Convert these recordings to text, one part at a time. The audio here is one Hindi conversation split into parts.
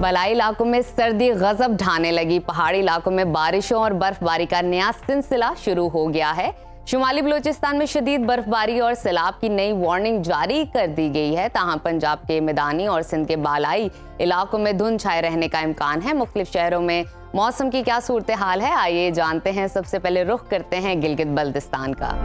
बलाई इलाकों में सर्दी गजब ढाने लगी। पहाड़ी इलाकों में बारिशों और बर्फबारी का नया सिलसिला शुरू हो गया है। शुमाली बलूचिस्तान में शदीद बर्फबारी और सैलाब की नई वार्निंग जारी कर दी गई है। तहां पंजाब के मैदानी और सिंध के बालाई इलाकों में धुंध छाए रहने का इम्कान है। मुख्तलिफ शहरों में मौसम की क्या सूरत हाल है, आइए जानते हैं। सबसे पहले रुख करते हैं गिलगित बल्तिस्तान का,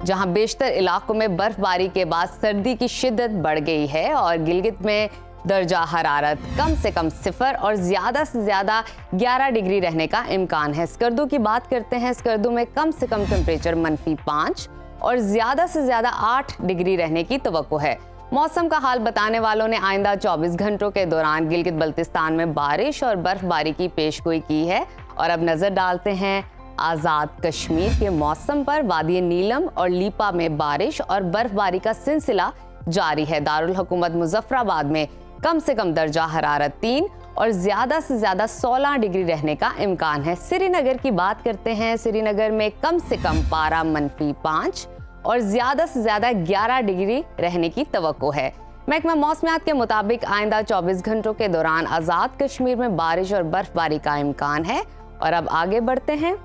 जहां बेशतर इलाकों में बर्फबारी के बाद सर्दी की शिद्दत बढ़ गई है और गिलगित में दर्जा हरारत कम से कम 0 और ज्यादा से ज्यादा 11 डिग्री रहने का इम्कान है। स्कर्दू की बात करते हैं। स्कर्दू में कम से कम टेम्परेचर -5 और ज्यादा से ज्यादा 8 डिग्री रहने की तवक्को है। मौसम का हाल बताने वालों ने आइंदा 24 घंटों के दौरान गिलगित बल्तिस्तान में बारिश और बर्फबारी की पेशगोई की है। और अब नजर डालते हैं आज़ाद कश्मीर के मौसम पर। वादी नीलम और लीपा में बारिश और बर्फबारी का सिलसिला जारी है। दारुल हुकूमत मुजफ्फराबाद में कम से कम दर्जा हरारत 3 और ज्यादा से ज्यादा 16 डिग्री रहने का इम्कान है। श्रीनगर की बात करते हैं। श्रीनगर में कम से कम पारा -5 और ज्यादा से ज्यादा 11 डिग्री रहने की तवक्को है। महकमा मौसमियात के मुताबिक आइंदा 24 घंटों के दौरान आज़ाद कश्मीर में बारिश और बर्फबारी का इम्कान है। और अब आगे बढ़ते हैं,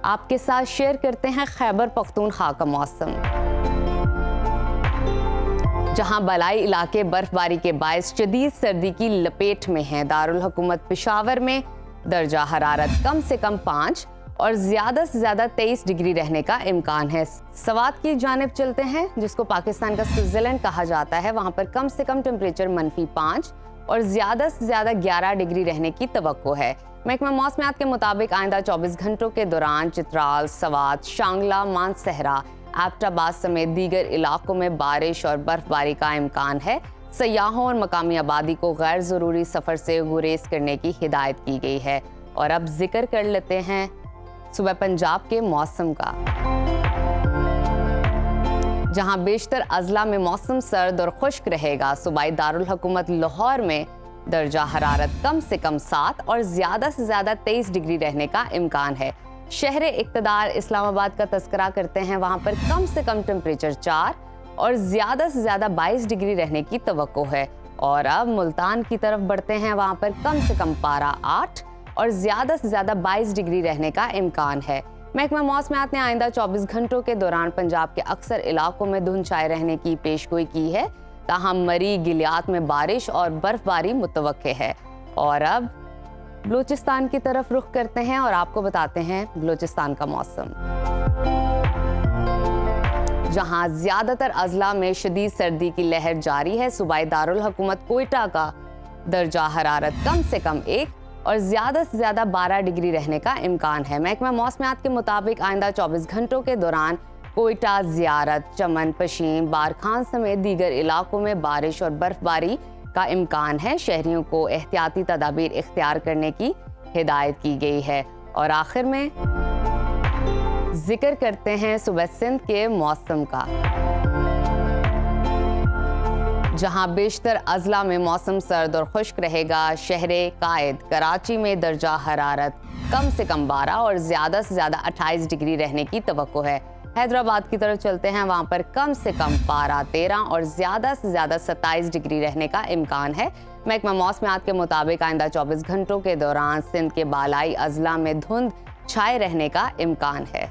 आपके साथ शेयर करते हैं खैबर पख्तूनख्वा का मौसम, जहां बलाई इलाके बर्फबारी के बायस शदीद सर्दी की लपेट में हैं। दारुल हुकूमत पेशावर में दर्जा हरारत कम से कम 5 और ज्यादा से ज्यादा 23 डिग्री रहने का इम्कान है। सवात की जानिब चलते हैं, जिसको पाकिस्तान का स्विट्जरलैंड कहा जाता है। वहां पर कम से कम टेम्परेचर -5 और ज्यादा से ज्यादा 11 डिग्री रहने की तवक्को है। महकमा मौसमियात के मुताबिक आइंदा 24 घंटों के दौरान चित्राल, सवात, शांगला, मानसहरा, एबटाबाद समेत दीगर इलाकों में बारिश और बर्फबारी का इम्कान है। सयाहों और मकामी आबादी को गैर ज़रूरी सफ़र से गुरेज करने की हिदायत की गई है। और अब जिक्र कर लेते हैं सुबह पंजाब के मौसम का, जहां बेशतर अजला में मौसम सर्द और खुश्क रहेगा। सूबाई दारुल हुकूमत लाहौर में दर्जा हरारत कम से कम 7 और ज्यादा से ज्यादा 23 डिग्री रहने का इम्कान है। शहर इक़्तिदार इस्लामाबाद का तस्करा करते हैं। वहां पर कम से कम टेम्परेचर 4 और ज्यादा से ज्यादा 22 डिग्री रहने की तवक्को है। और अब मुल्तान की तरफ बढ़ते हैं। वहां पर कम से कम पारा 8 और ज्यादा से ज्यादा 22 डिग्री रहने का इम्कान है। महकमा मौसमियात ने आइंदा 24 घंटों के दौरान पंजाब के अक्सर इलाकों में धुंध छाए रहने की पेशगोई की है। ताहम मरी गिलियात में बारिश और बर्फबारी मुतवक्के है। और अब बलूचिस्तान की तरफ रुख करते हैं और आपको बताते हैं बलूचिस्तान का मौसम, जहां ज्यादातर अजला में शदीद सर्दी की लहर जारी है। सूबाई दारुल हुकूमत कोयटा का दर्जा हरारत कम से कम 1 और ज्यादा से ज्यादा 12 डिग्री रहने का इम्कान है। महकमा मौसमियात के मुताबिक आइंदा 24 घंटों के दौरान कोयटा, ज़ियारत, चमन, पशीम, बारखान समेत दीगर इलाकों में बारिश और बर्फबारी का इम्कान है। शहरियों को एहतियाती तदाबीर इख्तियार करने की हिदायत की गई है। और आखिर में जिक्र करते हैं सुबह सिंध के मौसम का, जहां बेशतर अजला में मौसम सर्द और खुश्क रहेगा। शहरे कायद कराची में दर्जा हरारत कम से कम 12 और ज्यादा से ज्यादा 28 डिग्री रहने की तवक्को है। हैदराबाद की तरफ चलते हैं। वहां पर कम से कम पारा 13 और ज्यादा से ज्यादा 27 डिग्री रहने का इम्कान है। महकमा मौसमियात के मुताबिक आइंदा 24 घंटों के दौरान सिंध के बालाई अजला में धुंध छाए रहने का इम्कान है।